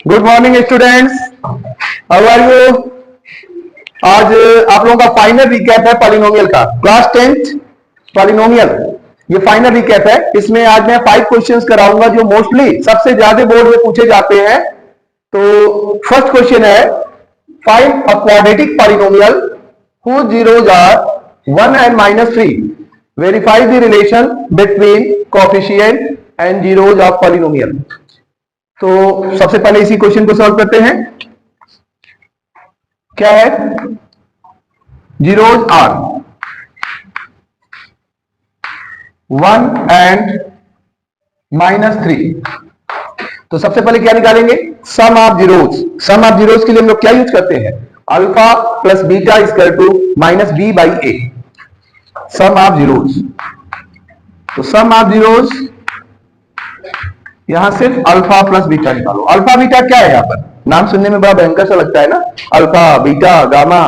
Good morning students, how are you. आज आप लोगों का फाइनल रिकैप है पॉलिनोमियल का, क्लास 10th पॉलिनोमियल। ये फाइनल रिकैप है। इसमें आज मैं 5 क्वेश्चंस कराऊंगा जो मोस्टली सबसे ज्यादा बोर्ड में पूछे जाते हैं। तो फर्स्ट क्वेश्चन है, find a quadratic polynomial whose zeros are 1 and -3. Verify the relation between coefficient and zeros of polynomial. तो सबसे पहले इसी क्वेश्चन को सॉल्व करते हैं। क्या है? Zeros are 1 and -3। तो सबसे पहले क्या निकालेंगे? Sum of zeros. Sum of zeros के लिए हम लोग क्या यूज करते हैं? Alpha plus beta equal to -b/a। Sum of zeros. तो सम ऑफ जीरोज यहां सिर्फ अल्फा प्लस बीटा निकालो। अल्फा बीटा क्या है? यहां पर नाम सुनने में बड़ा भयंकर सा लगता है ना, अल्फा बीटा गामा।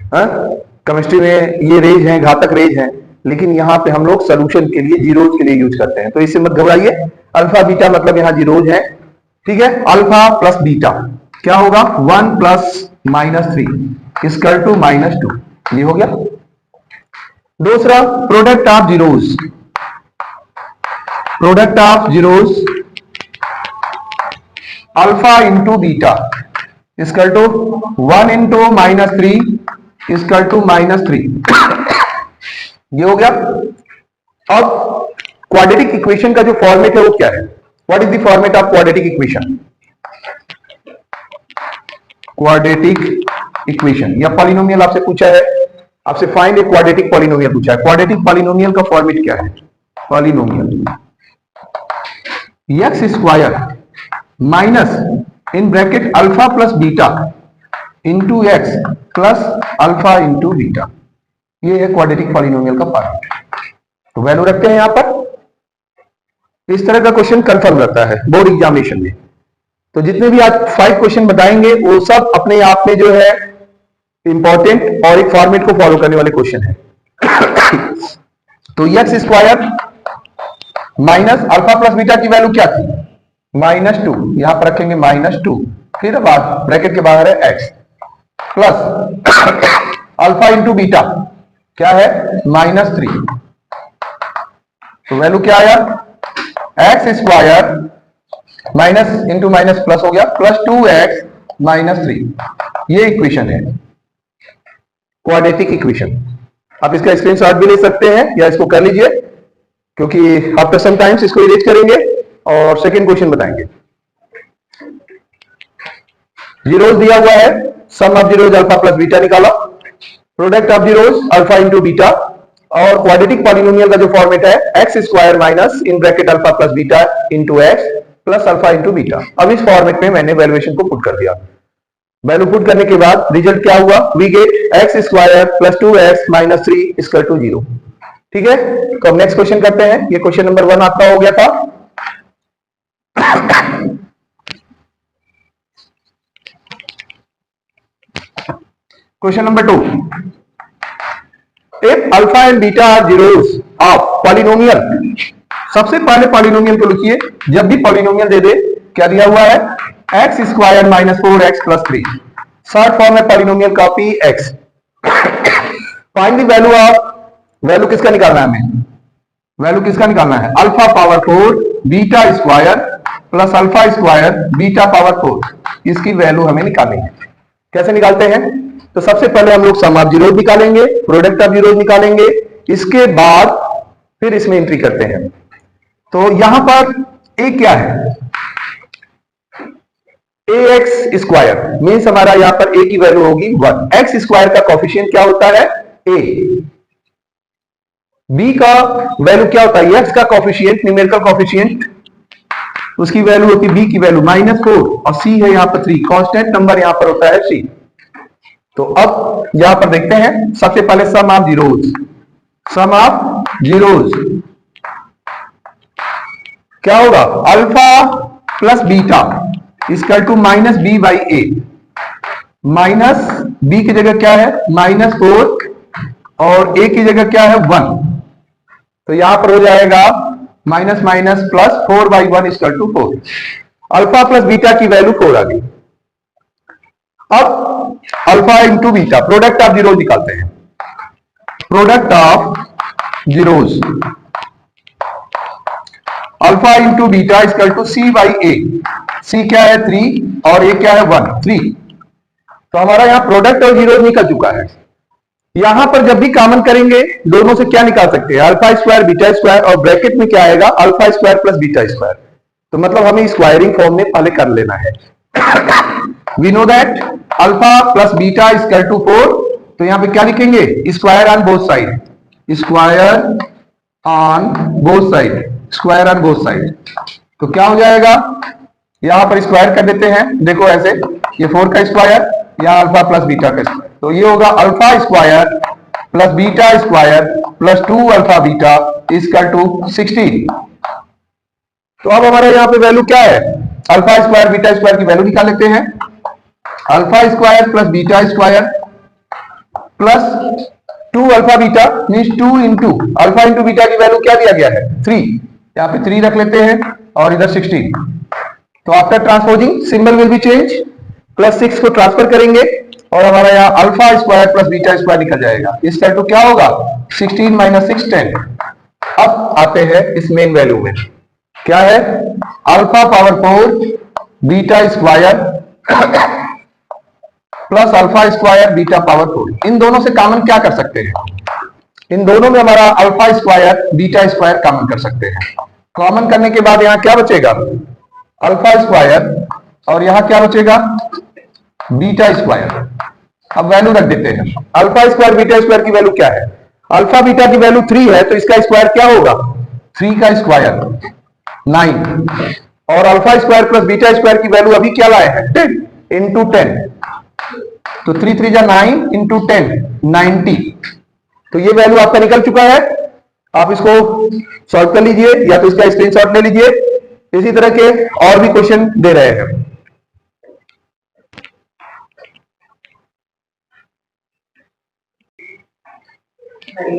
केमिस्ट्री में ये रेज हैं, घातक रेज हैं, लेकिन यहां पे हम लोग सोल्यूशन के लिए जीरोज के लिए यूज करते हैं। तो इससे मत घबराइए। अल्फा बीटा मतलब यहां जीरोज है, ठीक है। अल्फा प्लस बीटा क्या होगा? 1 प्लस -3 इक्वल टू -2। ये हो गया। दूसरा, product of zeros. Product of zeros alpha into beta equal to 1 into -3 equal to -3। ये हो गया। अब क्वाड्रेटिक इक्वेशन का जो फॉर्मेट है वो क्या है? What is the format of quadratic equation? Quadratic equation या पॉलिनोमियल आपसे पूछा है, आपसे फाइंड ए क्वाड्रेटिक पॉलिनोमियल पूछा है। क्वाड्रेटिक पॉलिनोमियल का फॉर्मेट क्या है? Polynomial x square minus in bracket alpha plus beta into x plus alpha into beta. ये है क्वाड्रेटिक पॉलिनोमियल का फॉर्मेट। तो वैल्यू रखते हैं यहां पर। इस तरह का क्वेश्चन कंफर्म रहता है बोर्ड एग्जामिनेशन में। तो जितने भी आज 5 क्वेश्चन बताएंगे वो सब अपने आप में जो है इंपॉर्टेंट और एक फॉर्मेट को फॉलो करने वाले क्वेश्चन है। तो x square minus alpha plus beta की वैल्यू क्या थी? -2। यहां पर रखेंगे -2, फिर बाद ब्रैकेट के बाहर है x plus alpha into beta क्या है? -3। तो वैल्यू क्या आया? X square minus into minus plus हो गया, प्लस 2x -3। ये इक्वेशन है क्वाड्रेटिक इक्वेशन। आप इसका स्क्रीनशॉट भी ले सकते हैं या इसको कर लीजिए, क्योंकि आफ्टर सम टाइम्स इसको इरेज करेंगे और सेकंड क्वेश्चन बताएंगे। जीरोज दिया हुआ है, sum of zeros alpha plus beta निकाला, product of zeros alpha into beta, और क्वाड्रेटिक पॉलिनोमियल का जो फॉर्मेट है x square minus in bracket alpha plus beta into x plus alpha into beta. अब इस फॉर्मेट में मैंने वैल्यूएशन को पुट कर दिया। वैल्यू पुट करने के बाद रिजल्ट क्या हुआ? We get x square plus 2x minus 3 equal to 0। ठीक है। तो अब नेक्स्ट क्वेश्चन करते हैं। ये क्वेश्चन नंबर 1 आपका हो गया था। Question number 2, if alpha and beta are zeros of polynomial. सबसे पहले पॉलिनोमियल को लिखिए। जब भी पॉलिनोमियल दे दे, क्या दिया हुआ है? X square minus 4x plus 3। Short form है पॉलिनोमियल का px। Find the value of, value किसका निकालना है हमें? वैल्यू किसका निकालना है? Alpha power 4 beta square plus alpha square beta power 4। इसकी वैल्यू हमें निकालनी है। कैसे निकालते हैं? तो सबसे पहले हम लोग सम ऑफ जीरोज निकालेंगे, प्रोडक्ट ऑफ जीरोज निकालेंगे, इसके बाद फिर इसमें एंट्री करते हैं। तो यहां पर ए क्या है? ए एक्स स्क्वायर मीन्स हमारा यहां पर ए की वैल्यू होगी 1। एक्स स्क्वायर का कोफिशिएंट क्या होता है? ए। बी का वैल्यू क्या होता है? एक्स का कोफिशिएंट, न्यूमेरिकल कोफिशिएंट, उसकी वैल्यू होती है बी की वैल्यू -4, और सी है यहां पर 3। कांस्टेंट नंबर यहां पर होता है सी। तो अब यहां पर देखते हैं। सबसे पहले sum of zeros. Sum of zeros क्या होगा? Alpha plus beta equal to -b/a। Minus b की जगह क्या है? -4, और a की जगह क्या है? 1। तो यहां पर हो जाएगा minus minus plus 4/1 equal to 4। Alpha plus beta की वैल्यू 4 आ गई। अब alpha into beta, product of zeros निकालते हैं। Product of zeros, alpha into beta equal to C by A. C क्या है 3 और ए क्या है 1, 3। तो हमारा यहां प्रोडक्ट और जीरोज निकल चुका है। यहां पर जब भी कॉमन करेंगे दोनों से क्या निकाल सकते हैं, अल्फा स्क्वायर बीटा स्क्वायर, और ब्रैकेट में क्या आएगा, alpha square plus beta square. तो मतलब हमें स्क्वायरिंग फॉर्म में पहले कर लेना है। We know that alpha plus beta equal to 4। तो यहां पे क्या लिखेंगे, square on both side, square on both side, square on both side. तो क्या हो जाएगा, यहां पर स्क्वायर कर देते हैं, देखो ऐसे, ये 4 का स्क्वायर, यहाँ अल्फा प्लस बीटा का स्क्वायर। तो ये होगा alpha square plus beta square plus 2 alpha beta equal to 16। तो अब हमारे यहाँ पे वैल्यू क्या है, अल्फा स्क्वायर बीटा स्क्वायर की वैल्यू निकाल लेते हैं। Alpha square plus beta square plus 2 alpha beta means 2 into alpha into beta की वैल्यू क्या दिया गया है 3, यहाँ पे 3 रख लेते हैं और इधर 16। तो after transposing symbol will be change, plus 6 को ट्रांसफर करेंगे और हमारा यहाँ alpha square plus beta square निकल जाएगा। इस टाइप तो क्या होगा 16 माइनस 6 10। अब आते हैं इस मेन वैल्यू में, क्या है alpha power 4 beta square plus alpha square beta power 4। इन दोनों से कॉमन क्या कर सकते हैं, इन दोनों में हमारा alpha square beta square common कर सकते हैं। कॉमन करने के बाद यहाँ क्या बचेगा, अल्फा स्क्वायर, और यहां क्या बचेगा बीटा स्क्वायर। अब वैल्यू रख देते हैं, अल्फा स्क्वायर बीटा स्क्वायर की वैल्यू क्या है, अल्फा बीटा की वैल्यू 3 है, तो इसका स्क्वायर क्या होगा 3 का स्क्वायर 9, और alpha square plus beta square की वैल्यू अभी क्या लाए हैं 10 इंटू 10। तो 3 3 जा 9 इंटू 10 90। तो ये वैल्यू आपका निकल चुका है। आप इसको सॉल्व कर लीजिए या तो इसका स्क्रीनशॉट ले लीजिए। इसी तरह के और भी क्वेश्चन दे रहे हैं।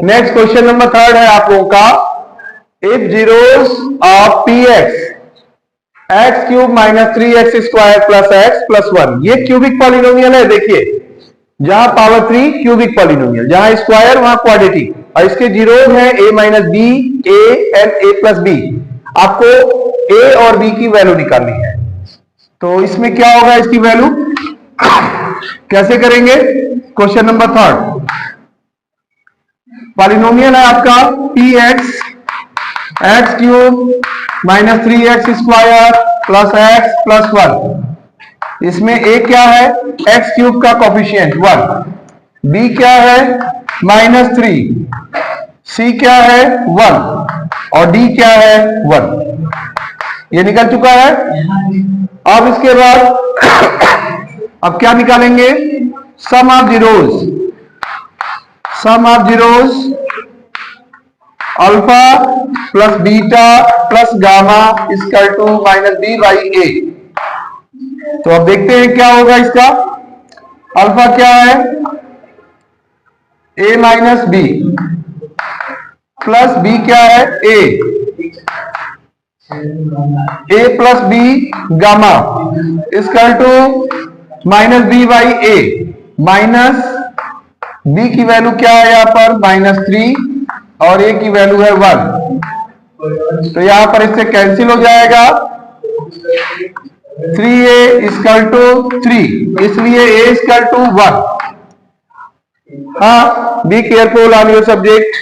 नेक्स्ट क्वेश्चन नंबर 3 है आप लोगों का, if zeros of p x x cube minus 3x square plus x plus 1, ये क्यूबिक पॉलिनोमियल है। देखिए जहां पावर 3 क्यूबिक पॉलिनोमियल, जहां स्क्वायर वहां क्वाड्रेटिक, और इसके जीरोस हैं a minus b, a and a plus b. आपको a और b की वैल्यू निकालनी है। तो इसमें क्या होगा, इसकी वैल्यू कैसे करेंगे, क्वेश्चन नंबर 3। पॉलिनोमियल है आपका P x x cube minus 3x square plus x plus 1। इसमें a क्या है एक्स क्यूब का कोफिशिएंट 1, b क्या है माइनस 3, c क्या है 1 और d क्या है 1। ये निकल चुका है। अब इसके बाद अब क्या निकालेंगे, sum of zeros, sum of zeros alpha plus beta plus gamma equal to minus b by a. तो अब देखते हैं क्या होगा इसका, अल्फा क्या है a minus b plus b क्या है a plus b gamma equal to minus b by a. Minus b की वैल्यू क्या है यहाँ पर माइनस 3 और ए की वैल्यू है 1। तो यहां पर इससे कैंसिल हो जाएगा, 3a इक्वल टू 3, इसलिए a इक्वल टू 1। हाँ, be careful on your subject,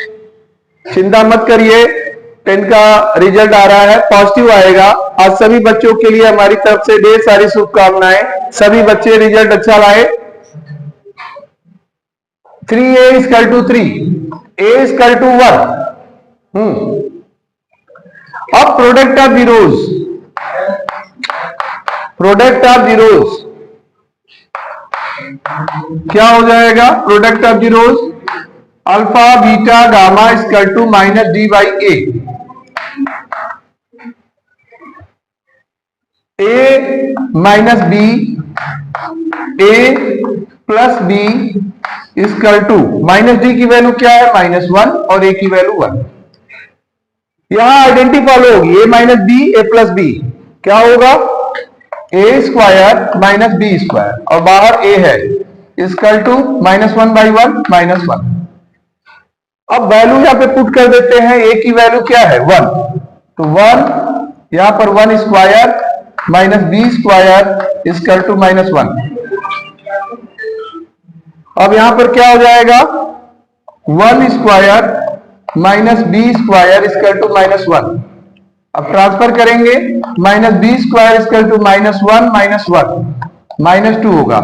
चिंता मत करिए, 10 का रिजल्ट आ रहा है, पॉजिटिव आएगा। आज सभी बच्चों के लिए हमारी तरफ से ढेर सारी शुभकामनाएं, सभी बच्चे रिजल्ट अच्छा लाए। 3a equal to 3, a equal to 1। अब product of zeros, product of zeros क्या हो जाएगा, product of zeros alpha beta gamma equal to minus d by a minus b, a plus b equal to minus d की value क्या है -1 और ए की value 1। यहां आइडेंटिटी फॉलो होगी, ए minus b a plus b क्या होगा ए स्क्वायर माइनस बी स्क्वायर और बाहर ए है इक्वल टू -1/1 -1। अब वैल्यू यहां पे पुट कर देते हैं, ए की वैल्यू क्या है 1, तो 1 यहां पर 1 square minus b square equal to -1। अब यहां पर क्या हो जाएगा 1 square minus b square equal to -1। अब ट्रांसफर करेंगे minus b square equal to -1 -1 -2 होगा।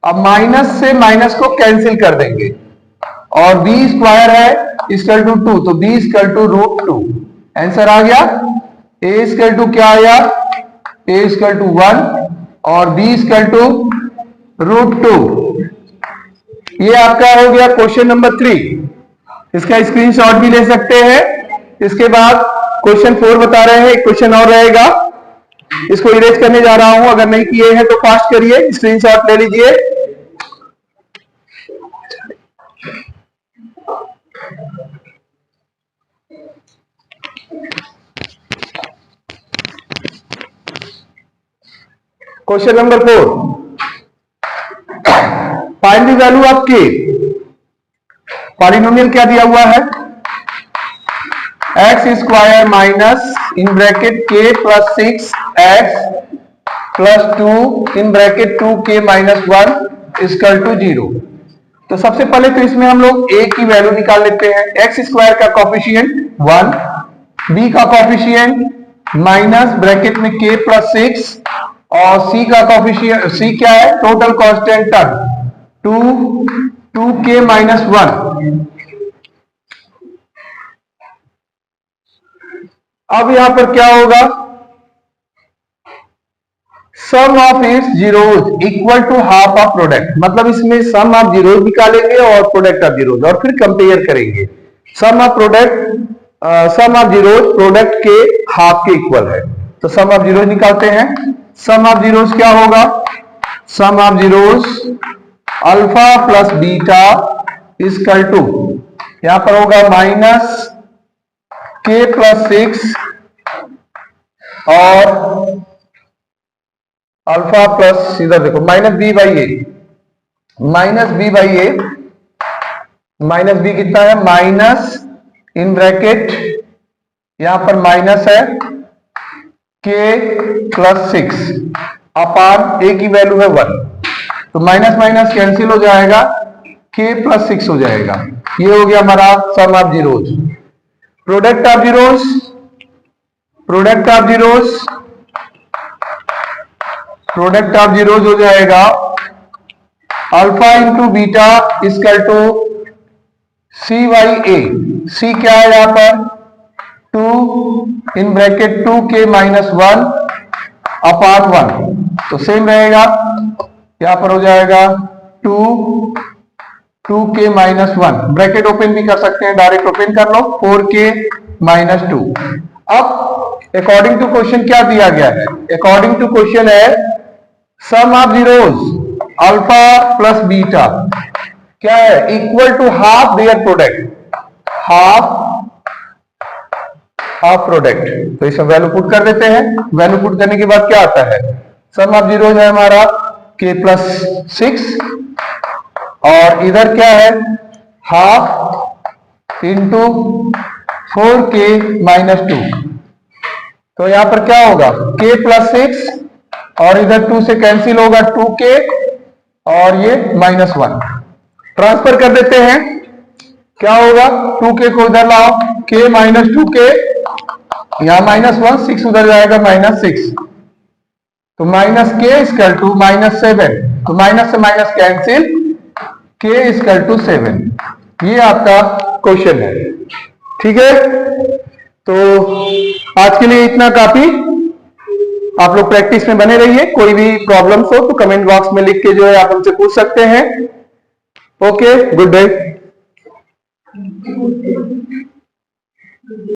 अब माइनस से माइनस को कैंसिल कर देंगे और बी स्क्वायर है इक्वल टू 2, तो बी इक्वल टू √2। आंसर आ गया। ए इक्वल टू क्या आया, ए इक्वल टू 1 और बी इक्वल टू √2। ये आपका हो गया क्वेश्चन नंबर 3। इसका स्क्रीनशॉट भी ले सकते हैं। इसके बाद क्वेश्चन 4 बता रहे हैं, एक क्वेश्चन और रहेगा, इसको इरेज करने जा रहा हूं। अगर नहीं किए हैं तो फास्ट करिए, स्क्रीनशॉट ले लीजिए। Question number 4, find the value of k. Polynomial क्या दिया हुआ है, x square minus in bracket k plus 6x plus 2 in bracket 2k minus 1 equal to 0। तो सबसे पहले तो इसमें हम लोग a की वैल्यू निकाल लेते हैं। एक्स स्क्वायर का कॉफिशिएंट 1, b का कॉफिशिएंट माइनस ब्रैकेट में k प्लस 6 और c का कॉफिशिएंट, c क्या है total constant term 2k minus 1। अब यहां पर क्या होगा, sum of its zeros equal to half of product, मतलब इसमें सम ऑफ जीरोज निकालेंगे और प्रोडक्ट ऑफ जीरोज और फिर कंपेयर करेंगे। सम ऑफ जीरोज प्रोडक्ट के हाफ के इक्वल है, तो सम ऑफ जीरोज निकालते हैं। सम ऑफ जीरोज क्या होगा, sum of zeros alpha plus beta equal to, यहां पर होगा माइनस k प्लस 6 और अल्फा प्लस, इधर देखो minus b by a, minus b कितना है माइनस इन ब्रैकेट, यहां पर माइनस है k प्लस 6 अपान a की वैल्यू है 1, तो माइनस माइनस कैंसिल हो जाएगा, k प्लस 6 हो जाएगा। ये हो गया हमारा sum of zeros. Product of zeros हो जाएगा alpha into beta equal to C by A. C क्या है यहां पर 2 इन ब्रैकेट 2k माइनस 1 अपान 1, तो सेम रहेगा, यहां पर हो जाएगा 2k माइनस 1, ब्रैकेट ओपन भी कर सकते हैं, डायरेक्ट ओपन कर लो 4k माइनस 2। अब अकॉर्डिंग टू क्वेश्चन क्या दिया गया है, अकॉर्डिंग टू क्वेश्चन है sum of zeros alpha plus beta क्या है equal to half their product, half product. तो इसमें वैल्यू पुट कर देते हैं। वैल्यू पुट करने के बाद क्या आता है, सम ऑफ जीरोज है हमारा k प्लस 6 और इधर क्या है हाफ इंटू 4k माइनस 2, तो यहां पर क्या होगा k प्लस 6 और इधर 2 से कैंसिल होगा 2k और ये माइनस 1। ट्रांसफर कर देते हैं, क्या होगा 2k को इधर लाओ, k माइनस 2k, यहां माइनस 1 6 उधर जाएगा माइनस 6, तो minus k equal to minus 7, तो माइनस से minus cancel, k equal to 7। ये आपका क्वेश्चन है, ठीक है। तो आज के लिए इतना काफी, आप लोग प्रैक्टिस में बने रहिए। कोई भी प्रॉब्लम्स हो तो कमेंट बॉक्स में लिख के जो है आप हमसे पूछ सकते हैं। Okay, good day.